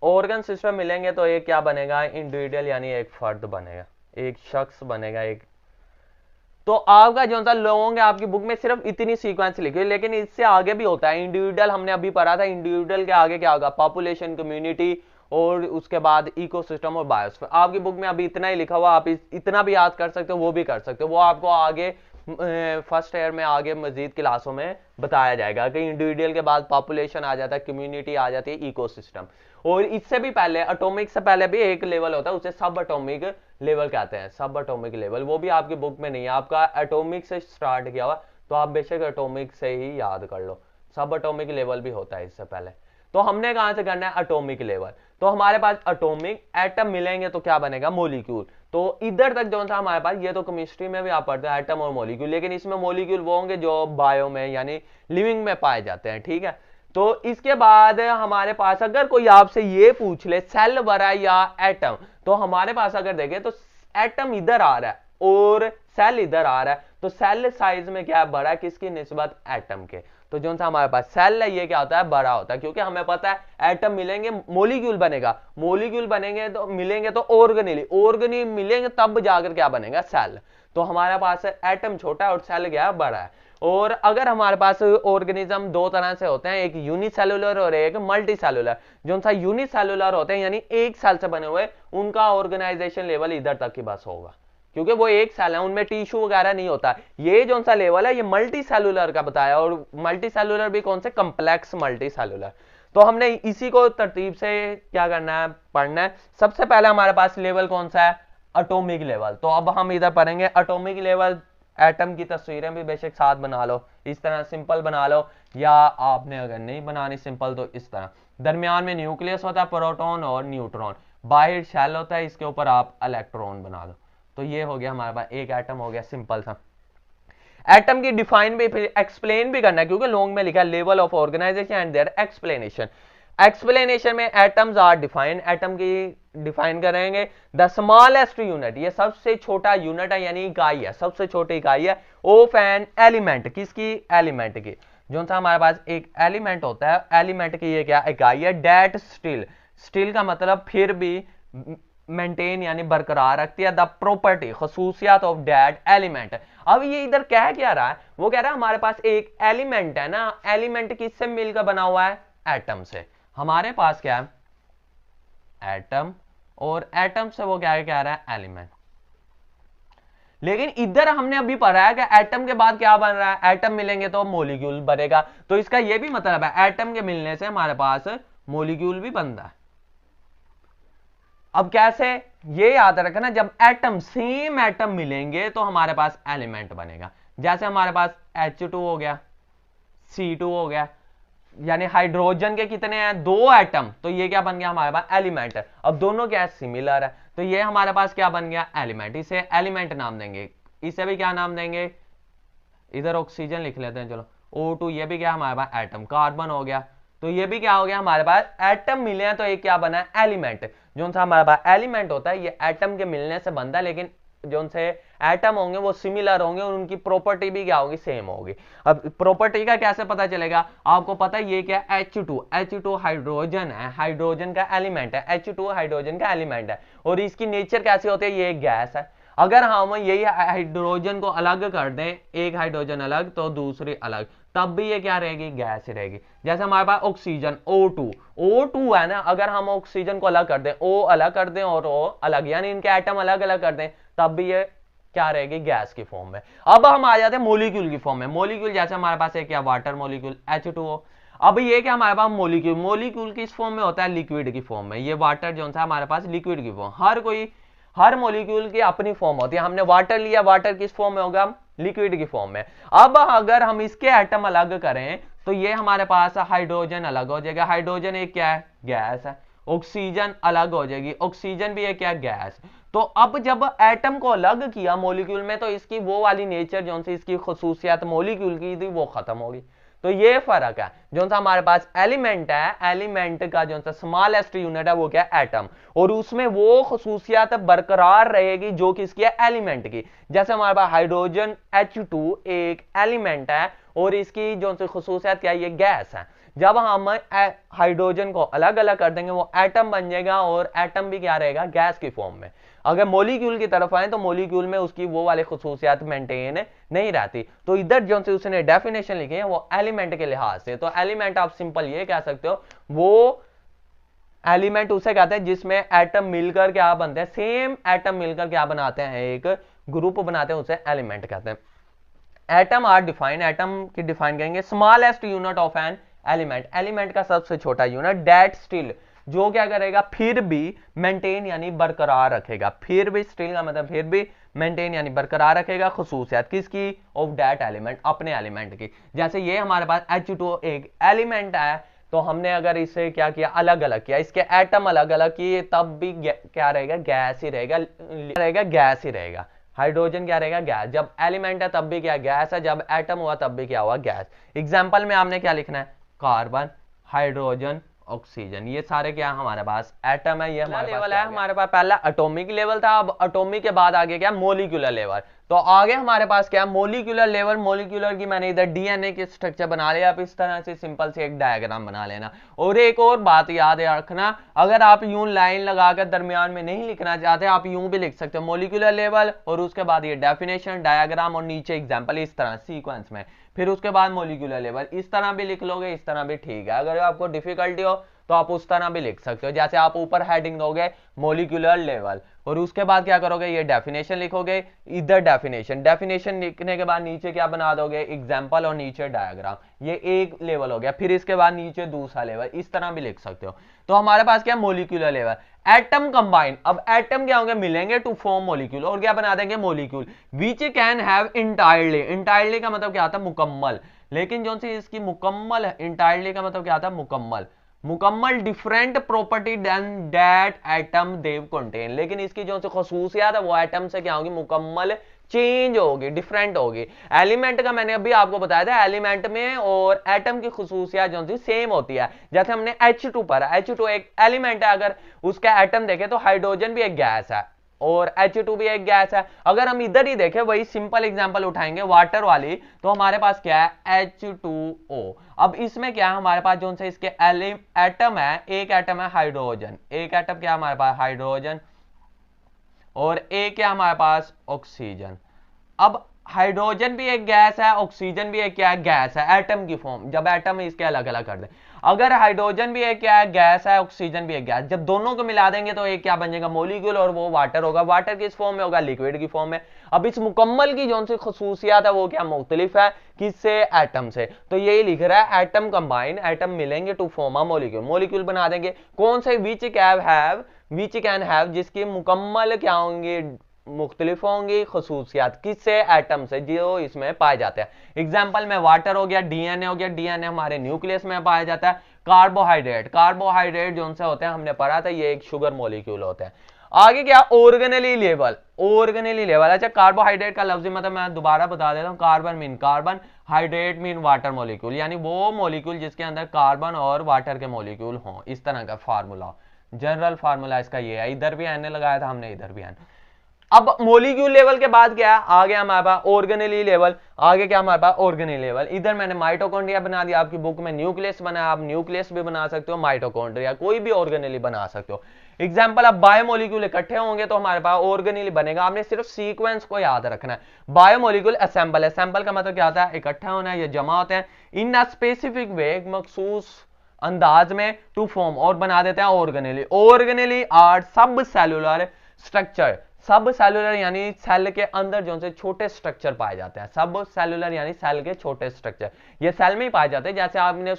Organ system मिलेंगे तो एक क्या बनेगा? इंडिविजुअल, यानी एक फर्द बनेगा, एक शख्स बनेगा, एक तो आपका जो सा लॉन्ग है आपकी बुक में सिर्फ इतनी सीक्वेंस लिखी है, लेकिन इससे आगे भी होता है। इंडिविजुअल हमने अभी पढ़ा था, इंडिविजुअल के आगे क्या होगा, पॉपुलेशन, कम्युनिटी और उसके बाद इकोसिस्टम और बायोस्फीयर। आपकी बुक में अभी इतना ही लिखा हुआ, आप इतना भी याद कर सकते हो, वो भी कर सकते हो, वो आपको आगे फर्स्ट ईयर में आगे मजीद क्लासों में बताया जाएगा कि इंडिविजुअल के बाद पॉपुलेशन आ जाता है, कम्युनिटी आ जाती है, इकोसिस्टम। और इससे भी पहले, एटॉमिक से पहले भी एक लेवल होता है, उसे सब एटॉमिक लेवल कहते हैं, सब एटॉमिक लेवल। वो भी आपकी बुक में नहीं है, आपका एटॉमिक से स्टार्ट किया हुआ, तो आप बेशक एटॉमिक से ही याद कर लो। सब एटॉमिक लेवल भी होता है इससे पहले। तो हमने कहां से करना है, एटॉमिक लेवल। तो हमारे पास एटॉमिक एटम मिलेंगे तो क्या बनेगा, मॉलिक्यूल। तो इधर तक जो था हमारे पास, ये तो केमिस्ट्री में भी आप पढ़ते हैं एटम और मॉलिक्यूल, लेकिन इसमें मॉलिक्यूल वो होंगे जो बायो में यानी लिविंग में पाए जाते हैं, ठीक है। तो इसके बाद हमारे पास अगर कोई आपसे ये पूछ ले सेल बड़ा या एटम, तो हमारे पास अगर देखें तो एटम इधर आ रहा है और सेल इधर आ रहा है, तो सेल साइज में क्या है, बड़ा है किसकी निस्बत, एटम के। तो जो सा हमारे पास सेल है ये क्या होता है, बड़ा होता है, क्योंकि हमें पता है एटम मिलेंगे मॉलिक्यूल बनेगा, मॉलिक्यूल बनेंगे तो मिलेंगे तो ऑर्गेनेल, ऑर्गेनेल मिलेंगे तब जाकर क्या बनेगा, सेल। तो हमारे पास एटम छोटा है और सेल क्या है, बड़ा है। और अगर हमारे पास ऑर्गेनिज्म दो तरह से होते हैं, एक यूनिसेलुलर और एक मल्टी सेलुलर। जो सा यूनिसेलुलर होते हैं यानी एक सेल से बने हुए, उनका ऑर्गेनाइजेशन लेवल इधर तक ही बस होगा, क्योंकि वो एक सेल है, उनमें टिश्यू वगैरह नहीं होता। ये जो सा लेवल है ये मल्टी सेलुलर का बताया, और मल्टी सेलुलर भी कौन से, कम्प्लेक्स मल्टी सेलुलर। तो हमने इसी को तरतीब से क्या करना है, पढ़ना है। सबसे पहले हमारे पास लेवल कौन सा है, एटॉमिक लेवल। तो अब हम इधर पढ़ेंगे एटॉमिक लेवल। एटम की तस्वीरें भी बेशक साथ बना लो, इस तरह सिंपल बना लो, या आपने अगर नहीं बनानी सिंपल तो इस तरह। दरमियान में न्यूक्लियस होता है, प्रोटॉन और न्यूट्रॉन, बाहर शेल होता है, इसके ऊपर आप इलेक्ट्रॉन बना दो। तो ये हो गया हमारे पास एक एटम हो गया, सिंपल सा। एटम की डिफाइन भी फिर एक्सप्लेन भी करना है, क्योंकि लॉन्ग में लिखा है level of organization and their explanation. Explanation में एटम्स आर डिफाइन, एटम की डिफाइन करेंगे। द स्मॉलेस्ट यूनिट, ये सबसे छोटा यूनिट है यानी इकाई है, सबसे छोटी इकाई है ऑफ एन एलिमेंट, किसकी, एलिमेंट की। जो सा हमारे पास एक एलिमेंट होता है, एलिमेंट की ये क्या इकाई है, डेट स्टिल। स्टिल का मतलब फिर भी मेंटेन यानी बरकरार रखती है, द प्रॉपर्टी, खसूसियात ऑफ दैट एलिमेंट। अब ये इधर कह क्या रहा है, वो कह रहा है हमारे पास एक एलिमेंट है ना, एलिमेंट किससे मिलकर बना हुआ है, एटम से। हमारे पास क्या है, एटम, और एटम से वो क्या कह रहा है, एलिमेंट। लेकिन इधर हमने अभी पढ़ा है कि एटम के बाद क्या बन रहा है, एटम मिलेंगे तो मॉलिक्यूल बनेगा। तो इसका ये भी मतलब है एटम के मिलने से हमारे पास मॉलिक्यूल भी बनता है। अब कैसे, ये याद रखना, जब एटम सेम एटम मिलेंगे तो हमारे पास एलिमेंट बनेगा। जैसे हमारे पास H2 हो गया, C2 हो गया, यानी हाइड्रोजन के कितने हैं, दो एटम, तो ये क्या बन गया हमारे पास, एलिमेंट है। अब दोनों क्या सिमिलर है, तो ये हमारे पास क्या बन गया, एलिमेंट। इसे एलिमेंट नाम देंगे। इसे भी क्या नाम देंगे, इधर ऑक्सीजन लिख लेते हैं, चलो O2। ये भी क्या हमारे पास, एटम। कार्बन हो गया, तो ये भी क्या हो गया हमारे पास, एटम मिले हैं तो एक क्या बना है, एलिमेंट। जो सा हमारे पास एलिमेंट होता है ये एटम के मिलने से बनता है, लेकिन जो से एटम होंगे वो सिमिलर होंगे और उनकी प्रॉपर्टी भी क्या होगी, सेम होगी। अब प्रॉपर्टी का कैसे पता चलेगा, आपको पता है ये क्या, H2। H2 हाइड्रोजन है, हाइड्रोजन का एलिमेंट है, H2 हाइड्रोजन का एलिमेंट है। और इसकी नेचर कैसी होती है, ये गैस है। अगर हम यही हाइड्रोजन को अलग कर दें, एक हाइड्रोजन अलग तो दूसरी अलग, तब भी ये क्या रहेगी, गैस ही रहेगी। जैसे हमारे पास ऑक्सीजन O2 है ना, अगर हम ऑक्सीजन को अलग कर दें, O अलग कर दें और O अलग, यानी इनके एटम अलग अलग कर दें, तब भी ये क्या रहेगी, गैस की फॉर्म में। अब हम आ जाते हैं मॉलिक्यूल की फॉर्म में। मॉलिक्यूल जैसे हमारे पास है क्या, वाटर मॉलिक्यूल H2O। अब ये क्या हमारे पास मॉलिक्यूल, मॉलिक्यूल किस फॉर्म में होता है, लिक्विड की फॉर्म में। ये वाटर जो है हमारे पास लिक्विड की फॉर्म, हर मॉलिक्यूल की अपनी फॉर्म होती है। हमने वाटर लिया, वाटर किस फॉर्म में होगा, लिक्विड की फॉर्म में। अब अगर हम इसके एटम अलग करें तो ये हमारे पास हाइड्रोजन अलग हो जाएगा, हाइड्रोजन एक क्या है, गैस है। ऑक्सीजन अलग हो जाएगी, ऑक्सीजन भी एक क्या, गैस। तो अब जब एटम को अलग किया मॉलिक्यूल में, तो इसकी वो वाली नेचर जो सी इसकी खसूसियात मॉलिक्यूल की थी वो खत्म होगी। तो ये फर्क है। जो सा हमारे पास एलिमेंट है, एलिमेंट का जो सा स्मॉलेस्ट यूनिट है वो क्या है, एटम, और उसमें वो खसूसियात बरकरार रहेगी जो किसकी है, एलिमेंट की। जैसे हमारे पास हाइड्रोजन H2 एक एलिमेंट है और इसकी जो सी खसूसियात क्या है, ये गैस है। जब हम हाइड्रोजन को अलग अलग कर देंगे वो एटम बन जाएगा, और एटम भी क्या रहेगा, गैस की फॉर्म में। अगर मॉलिक्यूल की तरफ आए तो मॉलिक्यूल में उसकी वो वाले खुसूसियात मेंटेन नहीं रहती। तो इधर जो से उसने डेफिनेशन लिखी है वो एलिमेंट के लिहाज से, तो एलिमेंट आप सिंपल ये कह सकते हो, वो एलिमेंट उसे कहते हैं जिसमें एटम मिलकर क्या बनते हैं, सेम एटम मिलकर क्या बनाते हैं, एक ग्रुप बनाते हैं, उसे एलिमेंट कहते हैं। एटम आर डिफाइन, एटम की डिफाइन करेंगे smallest unit of an element, element का सबसे छोटा यूनिट, दैट स्टिल, जो क्या करेगा, फिर भी मेंटेन यानी बरकरार रखेगा, फिर भी स्टिल का मतलब फिर भी मेंटेन यानी बरकरार रखेगा खुसूसियात किसकी, ऑफ दैट एलिमेंट, अपने एलिमेंट की। जैसे ये हमारे पास H2O एक एलिमेंट है, तो हमने अगर इसे क्या किया, अलग अलग किया, इसके एटम अलग अलग किए, तब भी क्या रहेगा, गैस ही रहेगा गैस ही रहेगा। हाइड्रोजन क्या रहेगा, गैस, जब एलिमेंट है तब भी क्या गैस है, जब एटम हुआ तब भी क्या हुआ, गैस। एग्जांपल में आपने क्या लिखना है, कार्बन, हाइड्रोजन, ऑक्सीजन, ये सारे क्या हमारे पास एटम है। ये हमारे लेवल है, हमारे पास पहला एटॉमिक लेवल था, अब एटॉमिक के बाद आगे क्या, मोलिकुलर लेवल। तो आगे हमारे पास क्या, मोलिकुलर लेवल, मोलिकुलर की मैंने इधर डीएनए के स्ट्रक्चर बना लिया, आप इस तरह से सिंपल से एक डायग्राम बना लेना। और एक और बात याद रखना, अगर आप यूं लाइन लगाकर दरमियान में नहीं लिखना चाहते, आप यूं भी लिख सकते हो, मोलिकुलर लेवल और उसके बाद ये डेफिनेशन, डायग्राम और नीचे एग्जांपल, इस तरह सीक्वेंस में, फिर उसके बाद मोलिकुलर लेवल। इस तरह भी लिख लोगे, इस तरह भी ठीक है। अगर आपको डिफिकल्टी हो तो आप उस तरह भी लिख सकते हो, जैसे आप ऊपर हेडिंग दोगे मोलिकुलर लेवल और उसके बाद क्या करोगे, ये डेफिनेशन लिखोगे, इधर डेफिनेशन लिखने के बाद नीचे क्या बना दोगे, एग्जांपल और नीचे डायग्राम, ये एक लेवल हो गया। फिर इसके बाद नीचे दूसरा लेवल, इस तरह भी लिख सकते हो। तो हमारे पास क्या, मोलिकुलर लेवल, एटम कंबाइन, अब एटम क्या होंगे, मिलेंगे टू फॉर्म मोलिक्यूल, और क्या बना देंगे, molecule which can have entirely, entirely का मतलब क्या आता है, मुकम्मल, लेकिन जो सी इसकी मुकम्मल है, इंटायरली का मतलब क्या आता है, मुकम्मल, मुकम्मल different property than that atom they contain, लेकिन इसकी जो सी खसूसियात है वो एटम से क्या होगी, मुकम्मल चेंज होगी, डिफरेंट होगी। एलिमेंट का मैंने अभी आपको बताया था, एलिमेंट में और एटम की खसूसियात जो सी सेम होती है। जैसे हमने H2 पर, H2 एक एलिमेंट है, अगर उसका एटम देखें तो हाइड्रोजन भी एक गैस है और H2 भी एक गैस है। अगर हम इधर ही देखें, वही सिंपल एग्जांपल उठाएंगे वाटर वाली, तो हमारे पास क्या है, H2O। अब इसमें क्या है, हमारे पास जो से इसके एटम है, एक एटम है हाइड्रोजन, एक एटम क्या हमारे पास, हाइड्रोजन, और एक क्या हमारे पास, ऑक्सीजन। अब हाइड्रोजन भी एक गैस है, ऑक्सीजन भी एक क्या है, गैस है, एटम की फॉर्म, जब एटम इसके अलग अलग कर दे। अगर हाइड्रोजन भी एक क्या है, गैस है, ऑक्सीजन भी एक गैस, जब दोनों को मिला देंगे तो एक क्या बन जाएगा, मोलिक्यूल, और वो वाटर होगा। वाटर किस फॉर्म में होगा, लिक्विड की फॉर्म में। अब इस मुकम्मल की जो सी खसूसियात है वो क्या मुख्तलिफ है, किससे, एटम से। तो यही लिख रहा है, एटम कंबाइन, एटम मिलेंगे to form a molecule, molecule बना देंगे। कौन से, विच कैन हैव, जिसकी मुकम्मल क्या होंगे, मुख्तलिफ होंगी खसूसियात, किससे, एटम से, जो इसमें पाए जाते हैं। एग्जाम्पल में वाटर हो गया, डीएनए हो गया, डीएनए हमारे न्यूक्लियस में पाया जाता है। कार्बोहाइड्रेट, कार्बोहाइड्रेट जो से होते हैं, हमने पढ़ा था, ये एक शुगर मॉलिक्यूल होते हैं। आगे क्या, ऑर्गेनली लेवल, ऑर्गेनली लेवल। अच्छा, कार्बोहाइड्रेट का लफ्ज़ी मतलब मैं दोबारा बता देता हूँ, carbon mean carbon, hydrate mean water molecule, यानी वो मॉलिक्यूल जिसके अंदर कार्बन और वाटर के मॉलिक्यूल हों, इस तरह का फार्मूला, जनरल फार्मूला इसका ये है। इधर भी एन लगाया था हमने, इधर भी एन। अब मॉलिक्यूल लेवल के बाद क्या है, आगे हमारे पास ऑर्गेनेली लेवल, आगे क्या हमारे पास, ऑर्गेनेल लेवल। इधर मैंने माइटोकॉन्ड्रिया बना दिया, आपकी बुक में न्यूक्लियस बना, आप न्यूक्लियस भी बना सकते हो, माइटोकॉन्ड्रिया, कोई भी ऑर्गेनेली बना सकते हो। एग्जाम्पल, अब बायोमोलिक्यूल इकट्ठे होंगे तो हमारे पास ऑर्गेनेली बनेगा। आपने सिर्फ सीक्वेंस को याद रखना है। बायोमोलिक्यूल असेंबल, असेंबल का मतलब क्या होता है, इकट्ठा होना है, ये जमा होते हैं इन अ स्पेसिफिक वे, एक मखसूस अंदाज में, टू फॉर्म, और बना देते हैं ऑर्गेनेली। ऑर्गेनेली आर सब सेलुलर स्ट्रक्चर, सब सेलुलर यानी सेल के अंदर जो से छोटे स्ट्रक्चर पाए जाते हैं, सब सेलुलर यानी सेल के छोटे स्ट्रक्चर, ये सेल में ही पाए जाते हैं। जैसे आपने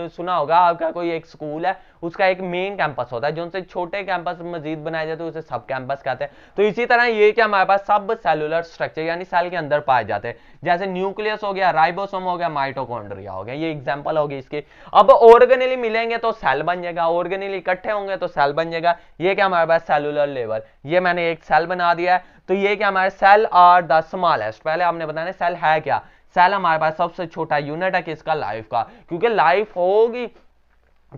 सुना होगा, आपका कोई एक स्कूल है, उसका एक मेन कैंपस होता है, जो से छोटे कैंपस मजीद बनाए जाते हैं, उसे सब कैंपस कहते हैं। तो इसी तरह ये क्या हमारे पास सब सेलुलर स्ट्रक्चर यानी सेल के अंदर पाए जाते हैं, जैसे न्यूक्लियस हो गया, राइबोसोम हो गया, माइटोकॉन्ड्रिया हो गया, ये एग्जांपल होगी इसकी। अब ऑर्गेनेली मिलेंगे तो सेल बन जाएगा, ऑर्गेनेली इकट्ठे होंगे तो सेल बन जाएगा। ये क्या हमारे पास, सेलुलर लेवल, ये मैंने एक सेल बना दिया है। तो ये क्या हमारे सेल आर द स्मॉलेस्ट, पहले आपने बताना सेल है क्या, सेल हमारे पास सबसे छोटा यूनिट है किसका, लाइफ का, क्योंकि लाइफ होगी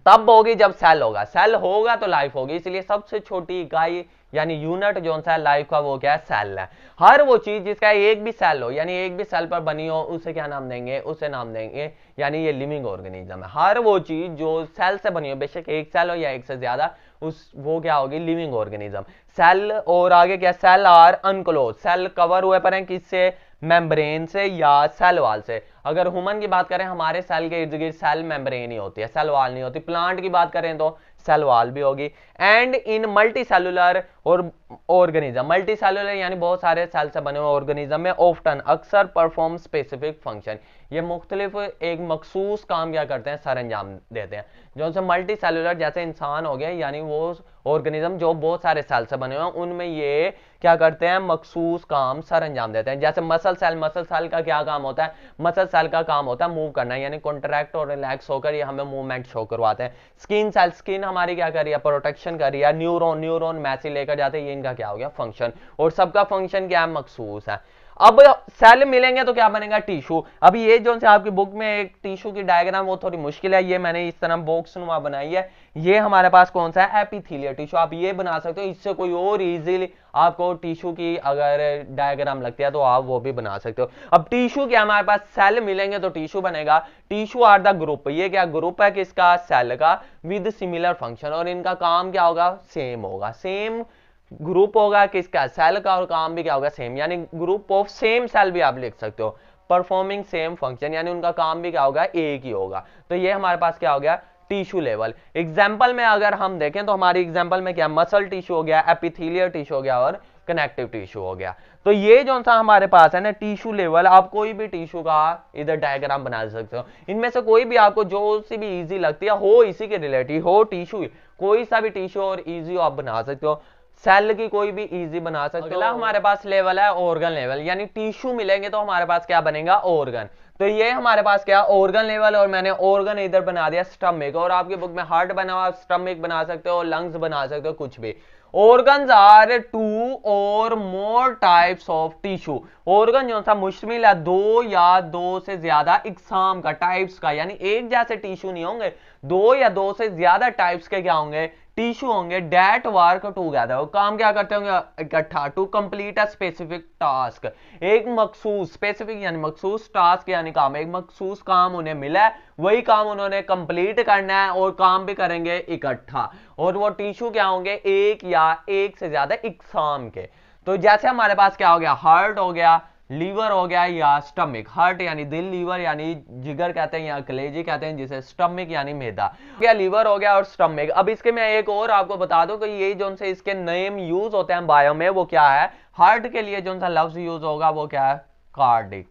तब होगी जब सेल होगा, सेल होगा तो लाइफ होगी। इसलिए सबसे छोटी इकाई यानी यूनिट जो सा लाइफ का वो क्या है, सेल है। हर वो चीज जिसका एक भी सेल हो यानी एक भी सेल पर बनी हो उसे क्या नाम देंगे, उसे नाम देंगे यानी ये लिविंग ऑर्गेनिज्म है। हर वो चीज जो सेल से बनी हो, बेशक एक सेल हो या एक से ज्यादा, उस वो क्या होगी, लिविंग ऑर्गेनिज्म। सेल और आगे क्या, cell are enclosed, cell cover हुए पर हैं किससे, मेम्ब्रेन से या सेल वाल से। अगर ह्यूमन की बात करें, हमारे सेल के इर्द गिर्द सेल मेम्ब्रेन ही होती है, सेल वाल नहीं होती। प्लांट की बात करें तो सेल वाल भी होगी। एंड इन मल्टी सेलुलर और ऑर्गेनिज्म, मल्टी सेलुलर यानी बहुत सारे सेल से बने हुए ऑर्गेनिज्म में ऑफ्टन अक्सर परफॉर्म स्पेसिफिक फंक्शन, ये मुख्तलिफ एक मखसूस काम क्या करते हैं, सर अंजाम देते हैं। जो से मल्टी सेलुलर जैसे इंसान हो गया, यानी वो ऑर्गेनिज्म जो बहुत सारे सेल से बने हुए हैं, उनमें ये क्या करते हैं, मखसूस काम सर अंजाम देते हैं। जैसे मसल सेल, मसल सेल का क्या काम होता है, मसल सेल का काम होता है मूव करना, यानी कॉन्ट्रैक्ट और रिलैक्स होकर ये हमें मूवमेंट शो करवाते हैं। स्किन सेल, स्किन हमारी क्या कर रही है, प्रोटेक्शन कर रही है। न्यूरॉन, न्यूरॉन मैसेज लेकर जाते हैं, ये इनका क्या हो गया, फंक्शन। और सबका फंक्शन क्या है, मखसूस है। अब सेल मिलेंगे तो क्या बनेगा, टिश्यू। अभी ये जो से आपकी बुक में एक टिश्यू की डायग्राम वो थोड़ी मुश्किल है, ये मैंने इस तरह बॉक्स नुमा बनाई है। ये हमारे पास कौन सा है, एपिथेलियल टिश्यू। आप ये बना सकते हो, इससे कोई और इजीली आपको टिश्यू की अगर डायग्राम लगती है तो आप वो भी बना सकते हो। अब टिश्यू क्या, हमारे पास सेल मिलेंगे तो टिश्यू बनेगा। टिश्यू आर द ग्रुप, ये क्या ग्रुप है किसका, सेल का, विद सिमिलर फंक्शन। और इनका काम क्या होगा, सेम होगा। सेम ग्रुप होगा किसका, सेल का, और काम भी क्या होगा, सेम। यानी ग्रुप ऑफ सेम सेल भी आप लिख सकते हो, परफॉर्मिंग सेम फंक्शन, यानी उनका काम भी क्या होगा, एक ही होगा। तो ये हमारे पास क्या हो गया, टिश्यू लेवल। एग्जाम्पल में अगर हम देखें तो हमारी एग्जाम्पल में क्या, मसल टिश्यू हो गया, एपिथेलियल टिश्यू हो गया और कनेक्टिव टिश्यू हो गया। तो ये जो सा हमारे पास है ना टिश्यू लेवल, आप कोई भी टिश्यू का इधर डायग्राम बना सकते हो। इनमें से कोई भी आपको जो सी भी इजी लगती है, हो इसी के रिलेटेड हो टिश्यू, कोई सा भी टिश्यू और इजी आप बना सकते हो। सेल की कोई भी इजी बना सकते हो। अगला हमारे पास लेवल है ऑर्गन लेवल, यानी टिश्यू मिलेंगे तो हमारे पास क्या बनेगा, ऑर्गन। तो ये हमारे पास क्या, ऑर्गन लेवल। और मैंने ऑर्गन इधर बना दिया स्टमक, और आपकी बुक में हार्ट बना हुआ, स्टमक बना सकते हो, लंग्स बना सकते हो, कुछ भी। ऑर्गन्स आर टू और more types of tissue. Organ जो सा मुश्तमिल है दो या दो से ज्यादा इकसाम का, टाइप्स का, यानी एक जैसे टिश्यू नहीं होंगे, दो या दो से ज्यादा टाइप्स के क्या होंगे, टिश्यू होंगे। डेट वर्क टूगेदर, वो काम क्या करते होंगे, इकट्ठा। To complete a specific task, एक मखसूस, स्पेसिफिक यानी मखसूस, टास्क यानी काम, एक मखसूस काम उन्हें मिला है, वही काम उन्होंने कंप्लीट करना है और काम भी करेंगे इकट्ठा। और वो टिश्यू क्या होंगे, एक या एक से ज्यादा इकसाम के। तो जैसे हमारे पास क्या हो गया, हार्ट हो गया, लीवर हो गया या स्टमक। हार्ट यानी दिल, लीवर यानी जिगर कहते हैं या कलेजी कहते हैं जिसे, स्टमक यानी मैदा। क्या, लीवर हो गया और स्टमक। अब इसके मैं एक और आपको बता दूं कि ये जो से इसके नेम यूज होते हैं बायो में, वो क्या है। हार्ट के लिए जो सा लफ्ज यूज होगा वो क्या है, कार्डिक।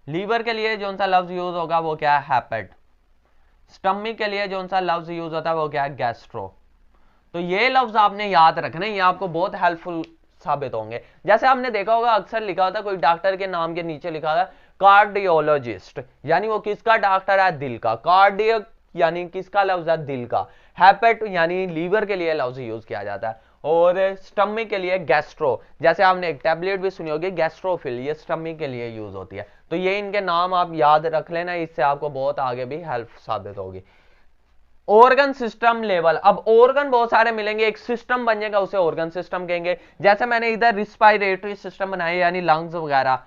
लीवर के लिए जो सा लफ्ज यूज होगा वो क्या है, हैपेट। स्टमक के लिए जो सा लफ्ज यूज होता है वो क्या है, गैस्ट्रो। तो ये लफ्ज आपने याद रखना, ये आपको बहुत हेल्पफुल साबित होंगे। जैसे आपने देखा होगा अक्सर लिखा होता है कोई डॉक्टर के नाम के नीचे लिखा होता है कार्डियोलॉजिस्ट, यानी वो किसका डॉक्टर है, दिल का। कार्डियक यानी किसका लफ्ज है, दिल का। हेपेट यानी लीवर के लिए लफ्ज यूज किया जाता है। और स्टमक के लिए गैस्ट्रो, जैसे आपने एक टैबलेट भी सुनी होगी गैस्ट्रोफिल, ये स्टमक के लिए यूज होती है। तो ये इनके नाम आप याद रख लेना, इससे आपको बहुत आगे भी हेल्प साबित होगी। ऑर्गन सिस्टम लेवल, अब ऑर्गन बहुत सारे मिलेंगे, एक सिस्टम बन जाएगा, उसे ऑर्गन सिस्टम कहेंगे। जैसे मैंने इधर रिस्पायरेटरी सिस्टम बनाए यानी लंग्स वगैरह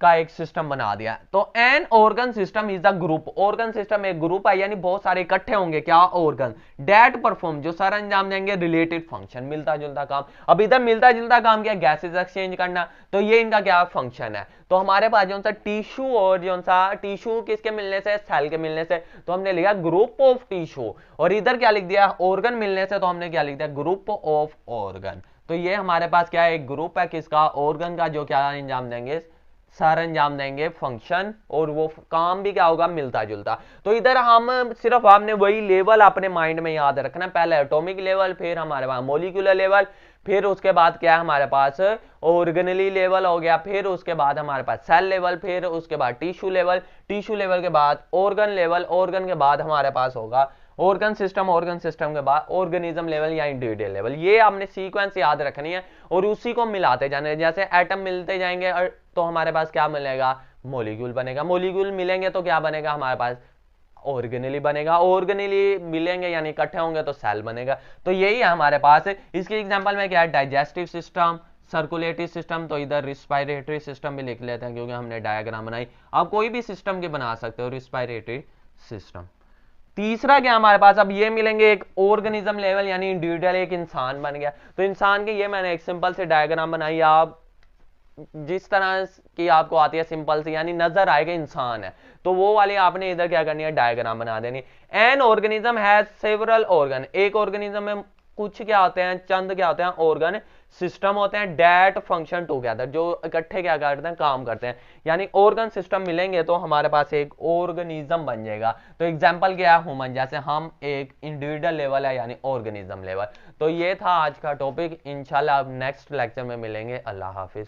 का एक सिस्टम बना दिया। तो an organ system is the group, organ system एक ग्रुप है, यानी बहुत सारे इकट्ठे होंगे क्या, ऑर्गन। डेट परफॉर्म, जो सर अंजाम देंगे रिलेटेड फंक्शन, मिलता जुलता काम। अब इधर मिलता जुलता काम क्या, गैसेज एक्सचेंज करना, तो ये इनका क्या फंक्शन है। तो हमारे पास जो सा टिश्यू और जो सा टिश्यू किसके मिलने से, सेल के मिलने से, तो हमने लिखा ग्रुप ऑफ टिश्यू। और इधर क्या लिख दिया, ऑर्गन मिलने से, तो हमने क्या लिख दिया, ग्रुप ऑफ ऑर्गन। तो ये हमारे पास क्या है, एक ग्रुप है किसका, ऑर्गन का, जो क्या अंजाम देंगे, सारा अंजाम देंगे फंक्शन, और वो काम भी क्या होगा, मिलता जुलता। तो इधर हम सिर्फ आपने वही लेवल अपने माइंड में याद रखना, पहले एटॉमिक लेवल, फिर हमारे पास मोलिकुलर लेवल, फिर उसके बाद क्या है हमारे पास ऑर्गेनली लेवल हो गया, फिर उसके बाद हमारे पास सेल लेवल, फिर उसके बाद टिश्यू लेवल, टिश्यू लेवल के बाद ऑर्गन लेवल, ऑर्गन के बाद हमारे पास होगा ऑर्गन सिस्टम, ऑर्गन सिस्टम के बाद ऑर्गेनिज्म लेवल या इंडिविजुअल लेवल। ये आपने सीक्वेंस याद रखनी है और उसी को मिलाते जाने, जैसे एटम मिलते जाएंगे तो हमारे पास क्या मिलेगा, मॉलिक्यूल बनेगा। मॉलिक्यूल मिलेंगे तो क्या बनेगा हमारे पास, ऑर्गेनली बनेगा, ऑर्गेनली मिलेंगे यानी इकट्ठे होंगे तो सेल बनेगा। तो यही है हमारे पास। इसकी एग्जांपल में क्या है, डाइजेस्टिव सिस्टम, सर्कुलेटरी सिस्टम, तो इधर रिस्पायरेटरी सिस्टम भी लिख लेते हैं क्योंकि हमने डायग्राम बनाई। आप कोई भी सिस्टम के बना सकते हो, रिस्पायरेटरी सिस्टम। तीसरा क्या हमारे पास, अब ये मिलेंगे एक ऑर्गेनिज्म लेवल यानी इंडिविजुअल, एक इंसान बन गया। तो इंसान के ये मैंने एक सिंपल से डायग्राम बनाई, आप जिस तरह की आपको आती है सिंपल सी, यानी नजर आएगा इंसान है, तो वो वाली आपने इधर क्या करनी है, डायग्राम बना देनी। An organism has several organ, एक ऑर्गेनिज्म में कुछ क्या होते हैं, चंद क्या होते हैं, ऑर्गन सिस्टम होते हैं, डेट फंक्शन टुगेदर, जो इकट्ठे क्या करते हैं, काम करते हैं। यानी ऑर्गन सिस्टम मिलेंगे तो हमारे पास एक ऑर्गेनिज्म बन जाएगा। तो एग्जांपल क्या है, ह्यूमन, जैसे हम एक इंडिविजुअल लेवल है यानी ऑर्गेनिज्म लेवल। तो ये था आज का टॉपिक। इंशाल्लाह अब नेक्स्ट लेक्चर में मिलेंगे। अल्लाह हाफिज।